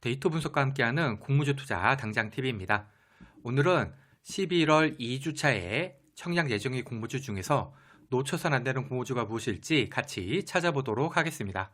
데이터 분석과 함께하는 공무주 투자 당장 TV입니다. 오늘은 11월 2주차에 청약 예정의 공모주 중에서 놓쳐선 안 되는 공모주가 무엇일지 같이 찾아보도록 하겠습니다.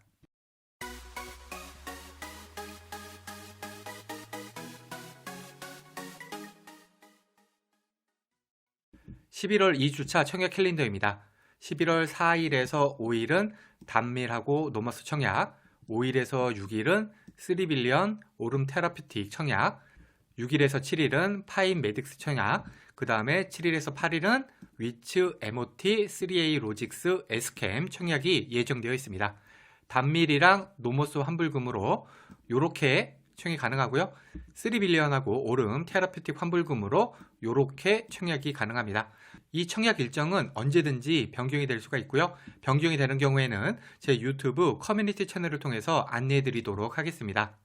11월 2주차 청약 캘린더입니다. 11월 4일에서 5일은 단밀하고 노머스 청약, 5일에서 6일은 3빌리언 오름 테라피틱 청약, 6일에서 7일은 파인 메딕스 청약, 그 다음에 7일에서 8일은 위츠 MOT 3A 로직스 에스캠 청약이 예정되어 있습니다. 단밀이랑 노머스 환불금으로 이렇게 청약이 가능하고요. 3빌리언하고 오름 테라피틱 환불금으로 이렇게 청약이 가능합니다. 이 청약 일정은 언제든지 변경이 될 수가 있고요. 변경이 되는 경우에는 제 유튜브 커뮤니티 채널을 통해서 안내해 드리도록 하겠습니다.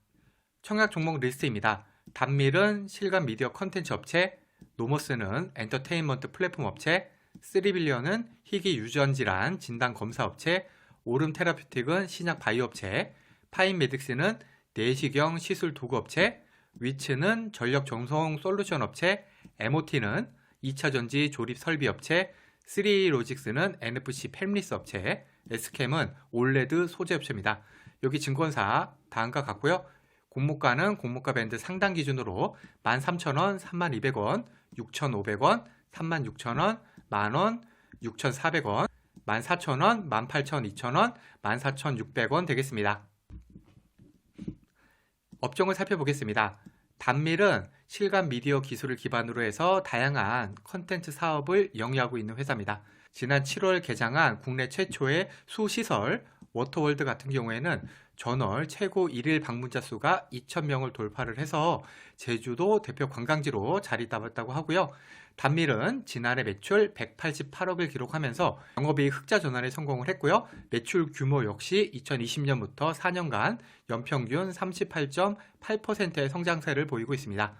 청약 종목 리스트입니다. 단밀은 실감 미디어 컨텐츠 업체, 노머스는 엔터테인먼트 플랫폼 업체, 3빌리언은 희귀 유전 질환 진단 검사 업체, 오름 테라피틱은 신약 바이오 업체, 파인 메딕스는 내시경 시술 도구 업체, 위츠는 전력 전송 솔루션 업체, MOT는 2차 전지 조립 설비 업체, 3A 로직스는 NFC 팹리스 업체, 에스캠은 올레드 소재 업체입니다. 여기 증권사 다음과 같고요. 공모가는 공모가 밴드 상단 기준으로 13,000원, 32,000원, 6,500원, 36,000원, 만원, 6,400원, 14,000원, 18,200원, 14,600원 되겠습니다. 업종을 살펴보겠습니다. 단밀은 실감 미디어 기술을 기반으로 해서 다양한 컨텐츠 사업을 영위하고 있는 회사입니다. 지난 7월 개장한 국내 최초의 수시설 워터월드 같은 경우에는 전월 최고 1일 방문자 수가 2,000명을 돌파를 해서 제주도 대표 관광지로 자리 잡았다고 하고요. 단밀은 지난해 매출 188억을 기록하면서 영업이익 흑자 전환에 성공을 했고요. 매출 규모 역시 2020년부터 4년간 연평균 38.8%의 성장세를 보이고 있습니다.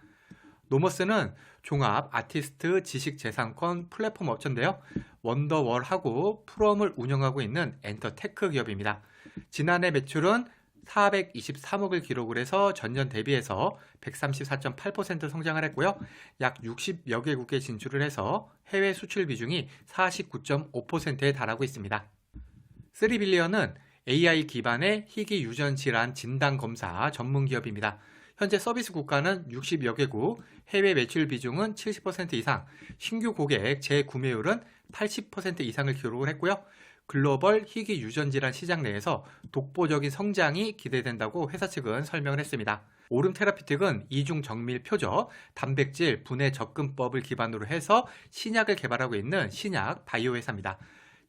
노머스는 종합 아티스트 지식재산권 플랫폼 업체인데요. 원더월하고 프롬을 운영하고 있는 엔터테크 기업입니다. 지난해 매출은 423억을 기록을 해서 전년 대비해서 134.8% 성장을 했고요. 약 60여 개국에 진출을 해서 해외 수출 비중이 49.5%에 달하고 있습니다. 3빌리언은 AI 기반의 희귀 유전 질환 진단 검사 전문 기업입니다. 현재 서비스 국가는 60여 개국, 해외 매출 비중은 70% 이상, 신규 고객 재구매율은 80% 이상을 기록을 했고요. 글로벌 희귀 유전 질환 시장 내에서 독보적인 성장이 기대된다고 회사 측은 설명을 했습니다. 오름 테라피틱은 이중 정밀 표적, 단백질 분해 접근법을 기반으로 해서 신약을 개발하고 있는 신약 바이오 회사입니다.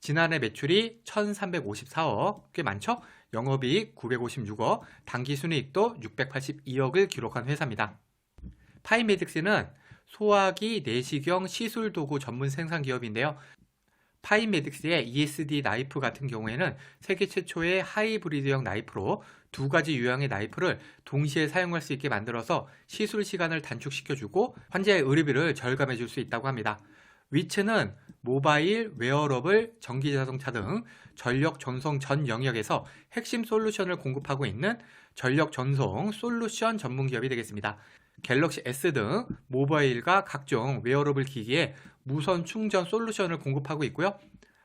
지난해 매출이 1,354억, 꽤 많죠? 영업이익 956억, 당기순이익도 682억을 기록한 회사입니다. 파인 메딕스는 소화기 내시경 시술 도구 전문 생산 기업인데요. 파인 메딕스의 ESD 나이프 같은 경우에는 세계 최초의 하이브리드형 나이프로 두 가지 유형의 나이프를 동시에 사용할 수 있게 만들어서 시술 시간을 단축시켜주고 환자의 의료비를 절감해 줄 수 있다고 합니다. 위츠는 모바일, 웨어러블, 전기자동차 등 전력 전송 전 영역에서 핵심 솔루션을 공급하고 있는 전력 전송 솔루션 전문 기업이 되겠습니다. 갤럭시 S 등 모바일과 각종 웨어러블 기기에 무선 충전 솔루션을 공급하고 있고요.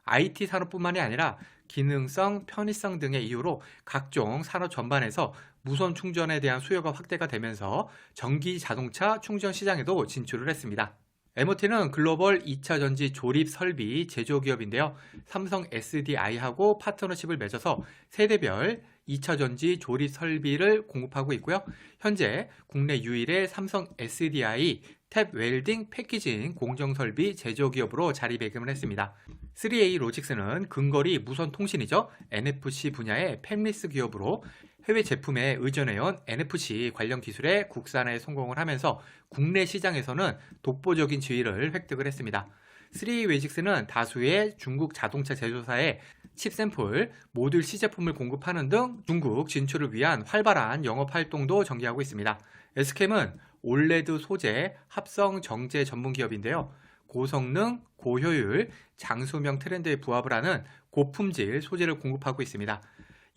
IT 산업뿐만이 아니라 기능성, 편의성 등의 이유로 각종 산업 전반에서 무선 충전에 대한 수요가 확대가 되면서 전기 자동차 충전 시장에도 진출을 했습니다. MOT는 글로벌 2차 전지 조립 설비 제조기업인데요. 삼성 SDI하고 파트너십을 맺어서 세대별 2차 전지 조립 설비를 공급하고 있고요. 현재 국내 유일의 삼성 SDI 탭 웰딩 패키징 공정설비 제조기업으로 자리매김을 했습니다. 3A 로직스는 근거리 무선 통신이죠. NFC 분야의 팹리스 기업으로 해외 제품에 의존해온 NFC 관련 기술의 국산화에 성공을 하면서 국내 시장에서는 독보적인 지위를 획득을 했습니다. 3A 로직스는 다수의 중국 자동차 제조사에 칩 샘플, 모듈 시제품을 공급하는 등 중국 진출을 위한 활발한 영업 활동도 전개하고 있습니다. 에스캠은 올레드 소재 합성 정제 전문 기업인데요. 고성능, 고효율, 장수명 트렌드에 부합을 하는 고품질 소재를 공급하고 있습니다.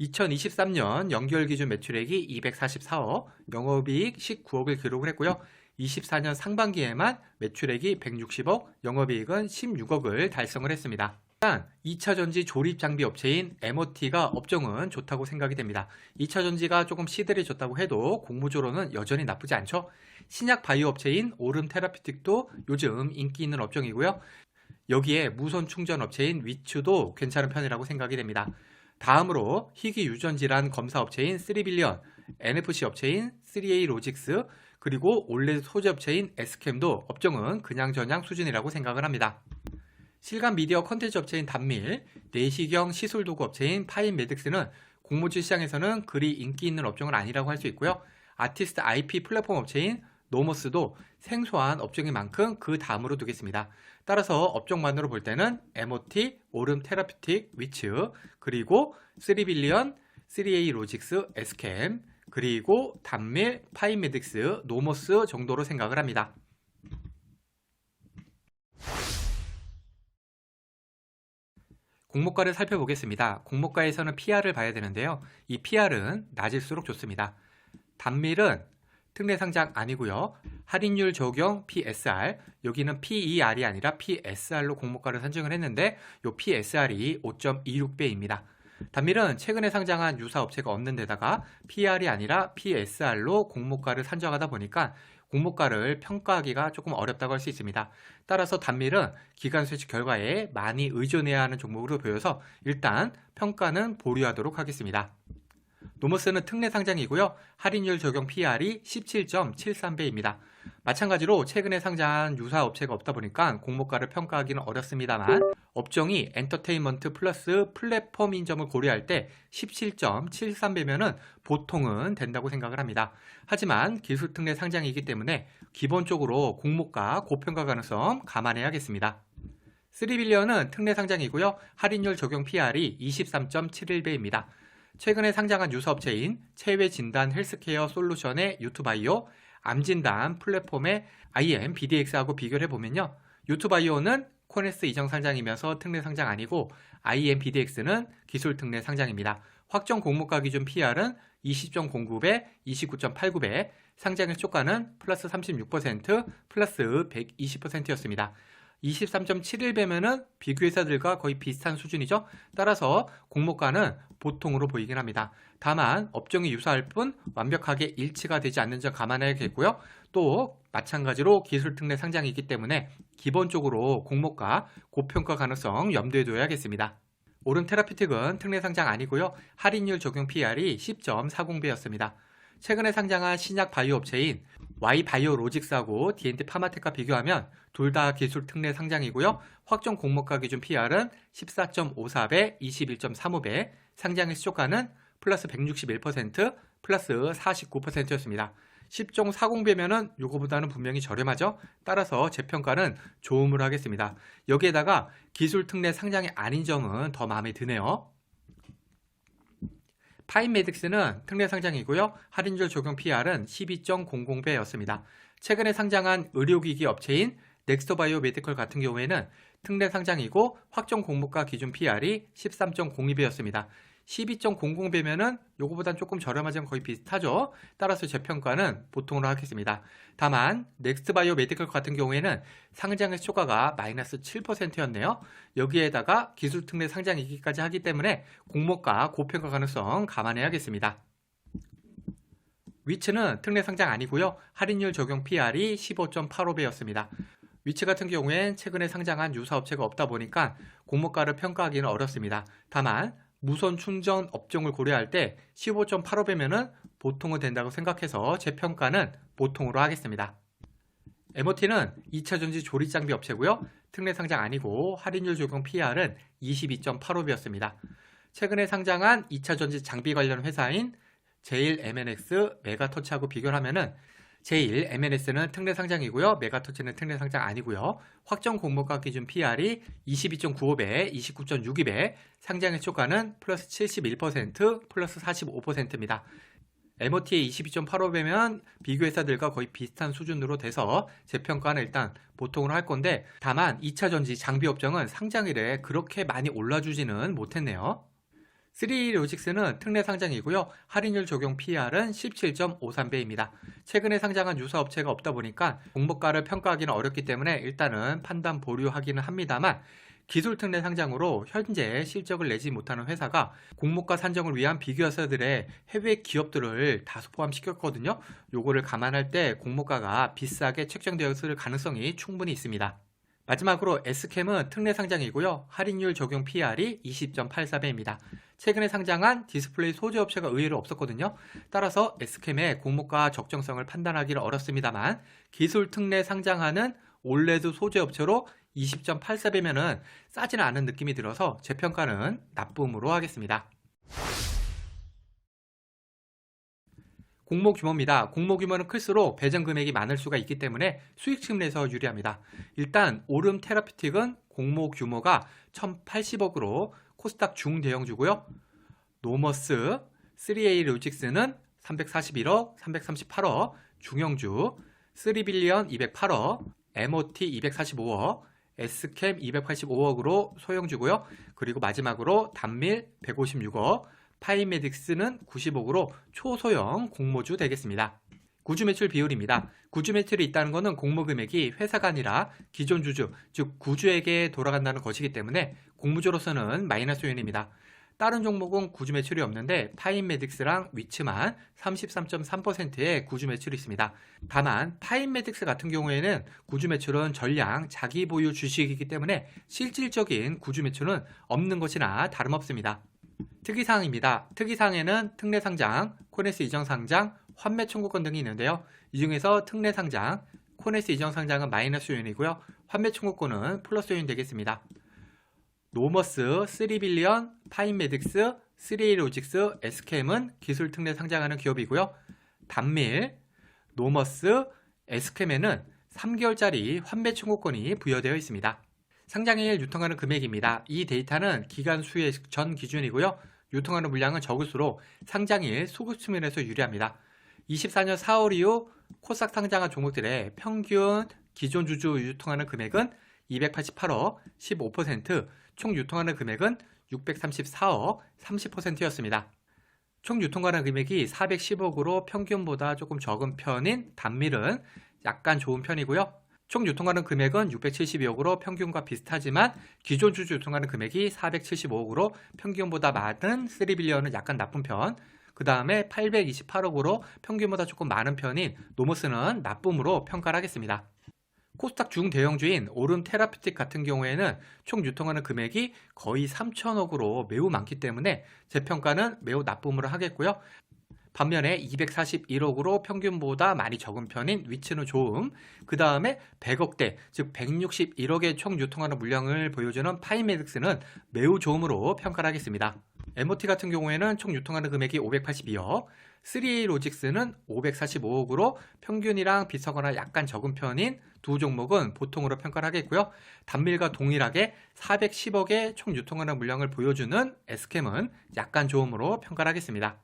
2023년 연결 기준 매출액이 244억, 영업이익 19억을 기록을 했고요. 24년 상반기에만 매출액이 160억, 영업이익은 16억을 달성을 했습니다. 일단 2차전지 조립 장비 업체인 MOT가 업종은 좋다고 생각이 됩니다. 2차전지가 조금 시들해졌다고 해도 공모주로는 여전히 나쁘지 않죠. 신약 바이오 업체인 오름 테라피틱도 요즘 인기 있는 업종이고요. 여기에 무선 충전 업체인 위츠도 괜찮은 편이라고 생각이 됩니다. 다음으로 희귀 유전질환 검사 업체인 3빌리언, NFC 업체인 3A 로직스, 그리고 올레드 소재 업체인 에스캠도 업종은 그냥저냥 수준이라고 생각을 합니다. 실감 미디어 컨텐츠 업체인 단밀, 내시경 시술 도구 업체인 파인메딕스는 공모주 시장에서는 그리 인기 있는 업종은 아니라고 할 수 있고요. 아티스트 IP 플랫폼 업체인 노모스도 생소한 업종인 만큼 그 다음으로 두겠습니다. 따라서 업종만으로 볼 때는 MOT, 오름 테라피틱, 위츠, 그리고 3빌리언, 3A 로직스, 에스캠, 그리고 단밀, 파인메딕스, 노모스 정도로 생각을 합니다. 공모가를 살펴보겠습니다. 공모가에서는 PR을 봐야 되는데요. 이 PR은 낮을수록 좋습니다. 단밀은 특례 상장 아니고요. 할인율 적용 PSR, 여기는 PER이 아니라 PSR로 공모가를 산정을 했는데 이 PSR이 5.26배입니다. 단밀은 최근에 상장한 유사 업체가 없는 데다가 PR이 아니라 PSR로 공모가를 산정하다 보니까 공모가를 평가하기가 조금 어렵다고 할 수 있습니다. 따라서 단밀은 기간 수치 결과에 많이 의존해야 하는 종목으로 보여서 일단 평가는 보류하도록 하겠습니다. 노모스는 특례 상장이고요. 할인율 적용 PR이 17.73배입니다. 마찬가지로 최근에 상장한 유사 업체가 없다 보니까 공모가를 평가하기는 어렵습니다만 업종이 엔터테인먼트 플러스 플랫폼인 점을 고려할 때 17.73배면은 보통은 된다고 생각을 합니다. 하지만 기술 특례 상장이기 때문에 기본적으로 공모가 고평가 가능성 감안해야겠습니다. 3빌리언은 특례 상장이고요. 할인율 적용 PR이 23.71배입니다. 최근에 상장한 유사업체인 체외진단 헬스케어 솔루션의 유투바이오, 암진단 플랫폼의 IMBDX하고 비교를 해보면요. 유투바이오는 코네스 이정 상장이면서 특례 상장 아니고 IMBDX는 기술 특례 상장입니다. 확정 공모가 기준 PR은 20.09배, 29.89배, 상장일 초가는 플러스 36%, 플러스 120%였습니다. 23.71배면은 비교회사들과 거의 비슷한 수준이죠. 따라서 공모가는 보통으로 보이긴 합니다. 다만 업종이 유사할 뿐 완벽하게 일치가 되지 않는 점 감안해야겠고요. 또 마찬가지로 기술특례 상장이기 때문에 기본적으로 공모가 고평가 가능성 염두에 둬야겠습니다. 오름 테라피틱은 특례 상장 아니고요. 할인율 적용 PR이 10.40배였습니다. 최근에 상장한 신약 바이오 업체인 Y바이오 로직스하고 D&D 파마텍과 비교하면 둘 다 기술 특례 상장이고요. 확정 공모가 기준 PR은 14.54배, 21.35배, 상장일 시초가는 플러스 161%, 플러스 49%였습니다. 10.40배면은 요거보다는 분명히 저렴하죠. 따라서 제 평가는 좋음으로 하겠습니다. 여기에다가 기술 특례 상장이 아닌 점은 더 마음에 드네요. 파인메딕스는 특례 상장이고요. 할인율 적용 PR은 12.00배였습니다. 최근에 상장한 의료기기 업체인 넥스토바이오 메디컬 같은 경우에는 특례 상장이고 확정 공모가 기준 PR이 13.02배였습니다. 12.00배면은 요거보단 조금 저렴하지만 거의 비슷하죠. 따라서 제 평가는 보통으로 하겠습니다. 다만 넥스트바이오 메디컬 같은 경우에는 상장의 초과가 마이너스 7%였네요. 여기에다가 기술 특례 상장이기까지 하기 때문에 공모가 고평가 가능성 감안해야겠습니다. 위츠는 특례 상장 아니고요. 할인율 적용 PR이 15.85배였습니다. 위츠 같은 경우엔 최근에 상장한 유사업체가 없다 보니까 공모가를 평가하기는 어렵습니다. 다만 무선 충전 업종을 고려할 때 15.85배면은 보통은 된다고 생각해서 제 평가는 보통으로 하겠습니다. MOT는 2차전지 조립장비 업체고요. 특례 상장 아니고 할인율 적용 PR은 22.85배였습니다. 최근에 상장한 2차전지 장비 관련 회사인 제일 MNX, 메가터치하고 비교를 하면은 제일 MNS는 특례 상장이고요. 메가터치는 특례 상장 아니고요. 확정 공모가 기준 PR이 22.95배, 29.62배, 상장의 초과는 플러스 71%, 플러스 45%입니다. MOT의 22.85배면 비교회사들과 거의 비슷한 수준으로 돼서 제 평가는 일단 보통으로 할 건데 다만 2차전지 장비 업종은 상장일에 그렇게 많이 올라주지는 못했네요. 3로직스는 특례 상장이고요. 할인율 적용 PER은 17.53배입니다. 최근에 상장한 유사 업체가 없다 보니까 공모가를 평가하기는 어렵기 때문에 일단은 판단 보류하기는 합니다만, 기술 특례 상장으로 현재 실적을 내지 못하는 회사가 공모가 산정을 위한 비교사들의 해외 기업들을 다수 포함시켰거든요. 요거를 감안할 때 공모가가 비싸게 책정되었을 가능성이 충분히 있습니다. 마지막으로 S캠은 특례 상장이고요. 할인율 적용 PER이 20.84배입니다. 최근에 상장한 디스플레이 소재 업체가 의외로 없었거든요. 따라서 S캠의 공모가 적정성을 판단하기는 어렵습니다만, 기술 특례 상장하는 올레드 소재 업체로 20.84배면은 싸지는 않은 느낌이 들어서 제 평가는 나쁨으로 하겠습니다. 공모 규모입니다. 공모 규모는 클수록 배정 금액이 많을 수가 있기 때문에 수익 측면에서 유리합니다. 일단 오름 테라피틱은 공모 규모가 1080억으로 코스닥 중대형주고요. 노머스 3A 로직스는 341억, 338억 중형주, 3빌리언 208억, MOT 245억, S캠 285억으로 소형주고요. 그리고 마지막으로 단밀 156억, 파이메딕스는 90억으로 초소형 공모주 되겠습니다. 구주 매출 비율입니다. 구주 매출이 있다는 것은 공모 금액이 회사가 아니라 기존 주주, 즉 구주에게 돌아간다는 것이기 때문에 공모주로서는 마이너스 요인입니다. 다른 종목은 구주 매출이 없는데 파인메딕스랑 위츠만 33.3%의 구주 매출이 있습니다. 다만 파인메딕스 같은 경우에는 구주 매출은 전량 자기 보유 주식이기 때문에 실질적인 구주 매출은 없는 것이나 다름없습니다. 특이사항입니다. 특이사항에는 특례상장, 코네스 이전상장, 환매 청구권 등이 있는데요. 이 중에서 특례상장, 코네스 이전상장은 마이너스 요인이고요. 환매 청구권은 플러스 요인 되겠습니다. 노머스, 3빌리언, 파인메딕스, 3A로직스, S캠은 기술 특례 상장하는 기업이고요. 단밀, 노머스, S캠에는 3개월짜리 환매 청구권이 부여되어 있습니다. 상장일 유통하는 금액입니다. 이 데이터는 기간 수익 전 기준이고요. 유통하는 물량은 적을수록 상장일 수급 측면에서 유리합니다. 24년 4월 이후 코스닥 상장한 종목들의 평균 기존 주주 유통하는 금액은 288억, 15%, 총 유통하는 금액은 634억, 30%였습니다. 총 유통하는 금액이 410억으로 평균보다 조금 적은 편인 단밀은 약간 좋은 편이고요. 총 유통하는 금액은 672억으로 평균과 비슷하지만 기존 주주 유통하는 금액이 475억으로 평균보다 많은 3빌리언은 약간 나쁜 편, 그 다음에 828억으로 평균보다 조금 많은 편인 노머스는 나쁨으로 평가를 하겠습니다. 코스닥 중대형주인 오름 테라피틱 같은 경우에는 총 유통하는 금액이 거의 3천억으로 매우 많기 때문에 제 평가는 매우 나쁨으로 하겠고요. 반면에 241억으로 평균보다 많이 적은 편인 위치는 좋음, 그 다음에 100억대, 즉 161억의 총 유통하는 물량을 보여주는 파이메딕스는 매우 좋음으로 평가를 하겠습니다. MOT 같은 경우에는 총 유통하는 금액이 582억, 3A로직스는 545억으로 평균이랑 비슷하거나 약간 적은 편인 두 종목은 보통으로 평가를 하겠고요. 단밀과 동일하게 410억의 총 유통하는 물량을 보여주는 S캠은 약간 좋음으로 평가를 하겠습니다.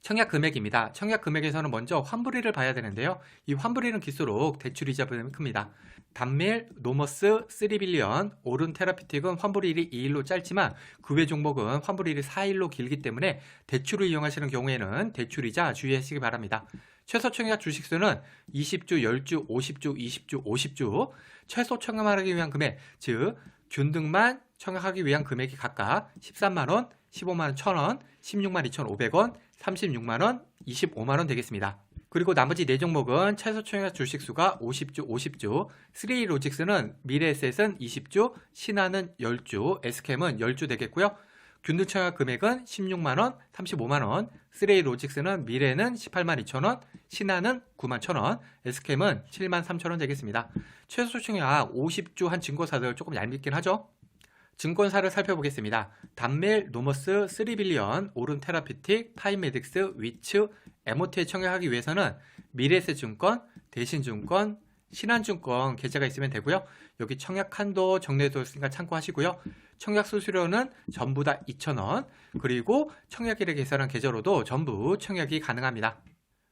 청약 금액입니다. 청약 금액에서는 먼저 환불일을 봐야 되는데요. 이 환불일은 길수록 대출이자 부담이 큽니다. 단밀, 노머스, 3빌리언, 오른 테라피틱은 환불일이 2일로 짧지만 그 외 종목은 환불일이 4일로 길기 때문에 대출을 이용하시는 경우에는 대출이자 주의하시기 바랍니다. 최소 청약 주식수는 20주, 10주, 50주, 20주, 50주, 최소 청약하기 위한 금액, 즉 균등만 청약하기 위한 금액이 각각 13만원, 15만원 1,000원, 16만 2,500원, 36만원, 25만원 되겠습니다. 그리고 나머지 4종목은 최소 청약 주식수가 50주, 50주, 3로직스는 미래에셋은 20주, 신한은 10주, S캠은 10주 되겠고요. 균등 청약 금액은 16만원, 35만원, 3로직스는 미래는 18만 2천원, 신한은 9만 1천원, S캠은 7만 3천원 되겠습니다. 최소 청약 50주 한 증권사들 조금 얄밉긴 하죠. 증권사를 살펴보겠습니다. 단밀, 노머스, 3빌리언, 오른 테라피틱, 파이메딕스, 위츠, MOT에 청약하기 위해서는 미래에셋증권, 대신증권, 신한증권 계좌가 있으면 되고요. 여기 청약 한도 정리해뒀으니까 있으니까 참고하시고요. 청약 수수료는 전부 다 2,000원, 그리고 청약일에 계산한 계좌로도 전부 청약이 가능합니다.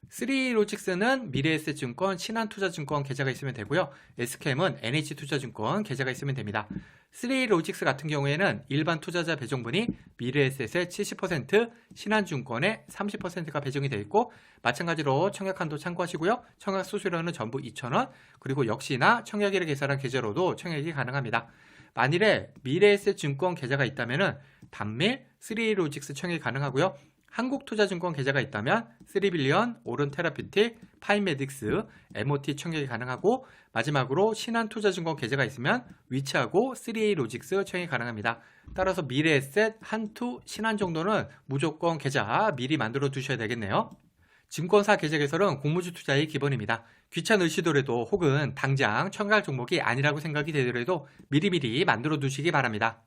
3로직스는 미래에셋증권, 신한투자증권 계좌가 있으면 되고요. S캠은 NH투자증권 계좌가 있으면 됩니다. 3A 로직스 같은 경우에는 일반 투자자 배정분이 미래에셋의 70%, 신한증권의 30%가 배정이 되어 있고 마찬가지로 청약한도 참고하시고요. 청약 수수료는 전부 2,000원, 그리고 역시나 청약일을 계산한 계좌로도 청약이 가능합니다. 만일에 미래에셋 증권 계좌가 있다면 단밀 3A 로직스 청약이 가능하고요. 한국투자증권 계좌가 있다면 3빌리언, 오른테라피틱, 파인메딕스, MOT 청약이 가능하고 마지막으로 신한투자증권 계좌가 있으면 위치하고 3A 로직스 청약이 가능합니다. 따라서 미래에셋, 한투, 신한 정도는 무조건 계좌 미리 만들어 두셔야 되겠네요. 증권사 계좌 개설은 공모주 투자의 기본입니다. 귀찮으시더라도 혹은 당장 청약할 종목이 아니라고 생각이 되더라도 미리미리 만들어 두시기 바랍니다.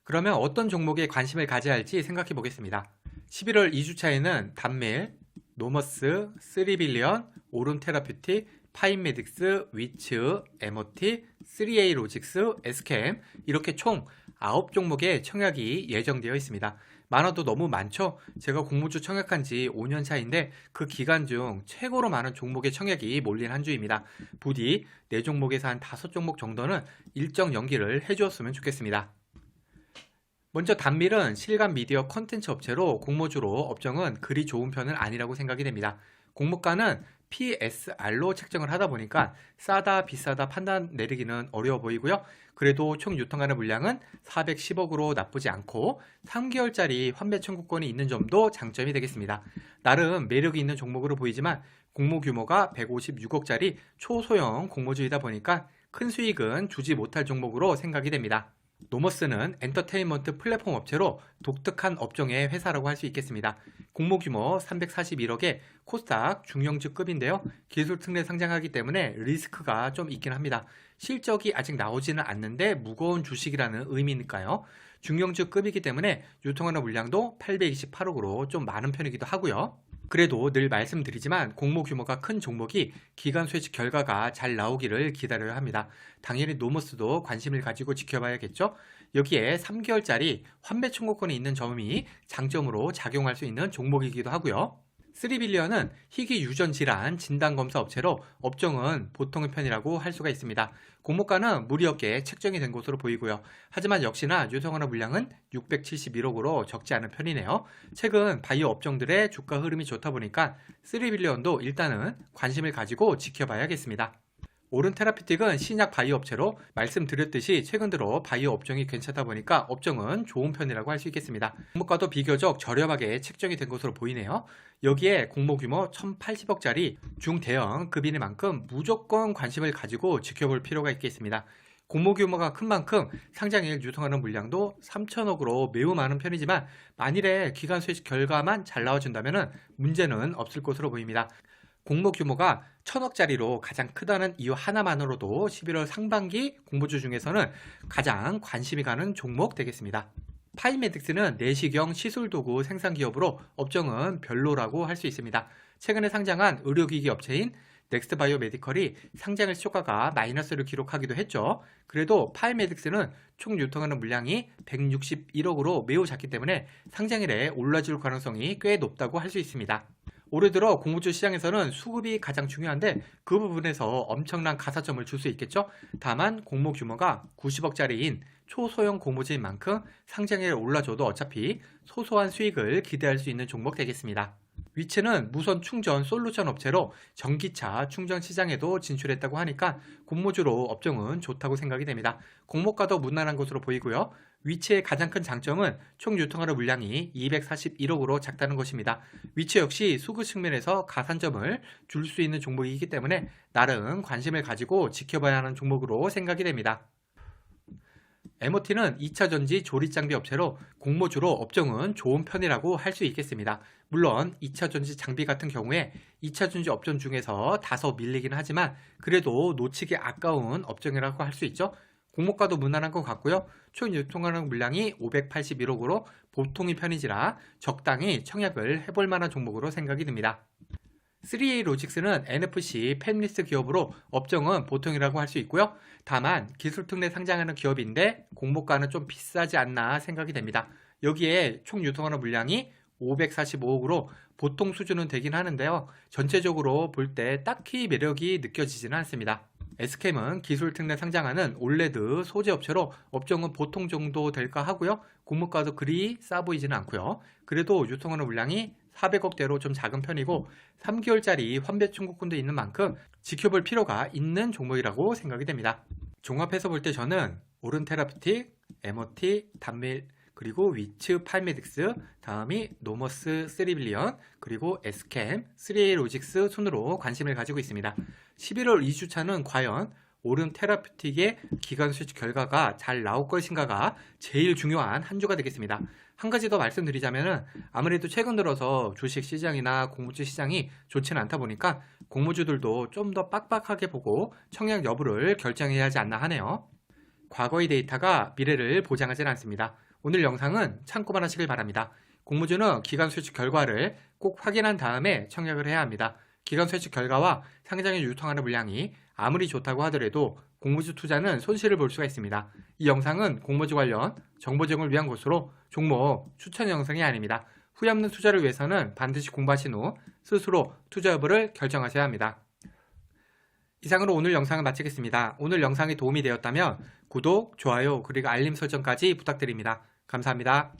그러면 어떤 종목에 관심을 가져야 할지 생각해 보겠습니다. 11월 2주차에는 단밀, 노머스, 3빌리언, 오른테라피틱, 파인메딕스, 위츠, MOT, 3A 로직스, SKM 이렇게 총 9종목의 청약이 예정되어 있습니다. 많아도 너무 많죠? 제가 공모주 청약한 지 5년 차인데 그 기간 중 최고로 많은 종목의 청약이 몰린 한 주입니다. 부디 4종목에서 한 5종목 정도는 일정 연기를 해주었으면 좋겠습니다. 먼저 단밀은 실감 미디어 콘텐츠 업체로 공모주로 업종은 그리 좋은 편은 아니라고 생각이 됩니다. 공모가는 PSR로 책정을 하다 보니까 싸다 비싸다 판단 내리기는 어려워 보이고요. 그래도 총 유통하는 물량은 410억으로 나쁘지 않고 3개월짜리 환매 청구권이 있는 점도 장점이 되겠습니다. 나름 매력이 있는 종목으로 보이지만 공모 규모가 156억짜리 초소형 공모주이다 보니까 큰 수익은 주지 못할 종목으로 생각이 됩니다. 노머스는 엔터테인먼트 플랫폼 업체로 독특한 업종의 회사라고 할 수 있겠습니다. 공모 규모 341억에 코스닥 중형주급인데요. 기술 특례 상장하기 때문에 리스크가 좀 있긴 합니다. 실적이 아직 나오지는 않는데 무거운 주식이라는 의미니까요. 중형주급이기 때문에 유통하는 물량도 828억으로 좀 많은 편이기도 하고요. 그래도 늘 말씀드리지만 공모 규모가 큰 종목이 기간 수혜직 결과가 잘 나오기를 기다려야 합니다. 당연히 노머스도 관심을 가지고 지켜봐야겠죠. 여기에 3개월짜리 환매 청구권이 있는 점이 장점으로 작용할 수 있는 종목이기도 하고요. 3빌리언은 희귀 유전 질환 진단검사 업체로 업종은 보통의 편이라고 할 수가 있습니다. 공모가는 무리 없게 책정이 된 것으로 보이고요. 하지만 역시나 유통하는 물량은 671억으로 적지 않은 편이네요. 최근 바이오 업종들의 주가 흐름이 좋다 보니까 3빌리언도 일단은 관심을 가지고 지켜봐야겠습니다. 오른테라피틱은 신약 바이오 업체로 말씀드렸듯이 최근 들어 바이오 업종이 괜찮다 보니까 업종은 좋은 편이라고 할 수 있겠습니다. 공모가도 비교적 저렴하게 책정이 된 것으로 보이네요. 여기에 공모 규모 1080억짜리 중대형 급인의 만큼 무조건 관심을 가지고 지켜볼 필요가 있겠습니다. 공모 규모가 큰 만큼 상장일 유통하는 물량도 3천억으로 매우 많은 편이지만 만일에 기간 수혜직 결과만 잘 나와준다면 문제는 없을 것으로 보입니다. 공모 규모가 1,000억짜리로 가장 크다는 이유 하나만으로도 11월 상반기 공모주 중에서는 가장 관심이 가는 종목 되겠습니다. 파이메딕스는 내시경 시술도구 생산기업으로 업종은 별로라고 할 수 있습니다. 최근에 상장한 의료기기 업체인 넥스트바이오 메디컬이 상장일 시효가가 마이너스를 기록하기도 했죠. 그래도 파이메딕스는 총 유통하는 물량이 161억으로 매우 작기 때문에 상장일에 올라줄 가능성이 꽤 높다고 할 수 있습니다. 올해 들어 공모주 시장에서는 수급이 가장 중요한데 그 부분에서 엄청난 가산점을 줄 수 있겠죠. 다만 공모 규모가 90억짜리인 초소형 공모주인 만큼 상장일에 올라줘도 어차피 소소한 수익을 기대할 수 있는 종목 되겠습니다. 위치는 무선 충전 솔루션 업체로 전기차 충전 시장에도 진출했다고 하니까 공모주로 업종은 좋다고 생각이 됩니다. 공모가도 무난한 것으로 보이고요. 위치의 가장 큰 장점은 총 유통하는 물량이 241억으로 작다는 것입니다. 위치 역시 수급 측면에서 가산점을 줄 수 있는 종목이기 때문에 나름 관심을 가지고 지켜봐야 하는 종목으로 생각이 됩니다. MOT는 2차전지 조립장비 업체로 공모주로 업종은 좋은 편이라고 할 수 있겠습니다. 물론 2차전지 장비 같은 경우에 2차전지 업종 중에서 다소 밀리긴 하지만 그래도 놓치기 아까운 업종이라고 할 수 있죠. 공모가도 무난한 것 같고요. 총 유통하는 물량이 581억으로 보통의 편이지라 적당히 청약을 해볼 만한 종목으로 생각이 듭니다. 3A 로직스는 NFC 팹리스 기업으로 업종은 보통이라고 할 수 있고요. 다만 기술 특례 상장하는 기업인데 공모가는 좀 비싸지 않나 생각이 됩니다. 여기에 총 유통하는 물량이 545억으로 보통 수준은 되긴 하는데요. 전체적으로 볼 때 딱히 매력이 느껴지지는 않습니다. S캠은 기술 특례 상장하는 올레드 소재 업체로 업종은 보통 정도 될까 하고요. 공모가도 그리 싸 보이지는 않고요. 그래도 유통하는 물량이 400억대로 좀 작은 편이고 3개월짜리 환배 청구권도 있는 만큼 지켜볼 필요가 있는 종목이라고 생각이 됩니다. 종합해서 볼 때 저는 오른테라퓨틱, 에모티, 단밀, 그리고 위츠 팔메딕스, 다음이 노머스 3빌리언, 그리고 에스캠, 3A 로직스 순으로 관심을 가지고 있습니다. 11월 2주차는 과연 오른테라퓨틱의 기관 수치 결과가 잘 나올 것인가가 제일 중요한 한 주가 되겠습니다. 한 가지 더 말씀드리자면 아무래도 최근 들어서 주식 시장이나 공모주 시장이 좋지는 않다 보니까 공모주들도 좀 더 빡빡하게 보고 청약 여부를 결정해야 하지 않나 하네요. 과거의 데이터가 미래를 보장하지는 않습니다. 오늘 영상은 참고만 하시길 바랍니다. 공모주는 기관 수치 결과를 꼭 확인한 다음에 청약을 해야 합니다. 기관 수치 결과와 상장에 유통하는 물량이 아무리 좋다고 하더라도 공모주 투자는 손실을 볼 수가 있습니다. 이 영상은 공모주 관련 정보 제공을 위한 것으로 종목 추천 영상이 아닙니다. 후회 없는 투자를 위해서는 반드시 공부하신 후 스스로 투자 여부를 결정하셔야 합니다. 이상으로 오늘 영상을 마치겠습니다. 오늘 영상이 도움이 되었다면 구독, 좋아요, 그리고 알림 설정까지 부탁드립니다. 감사합니다.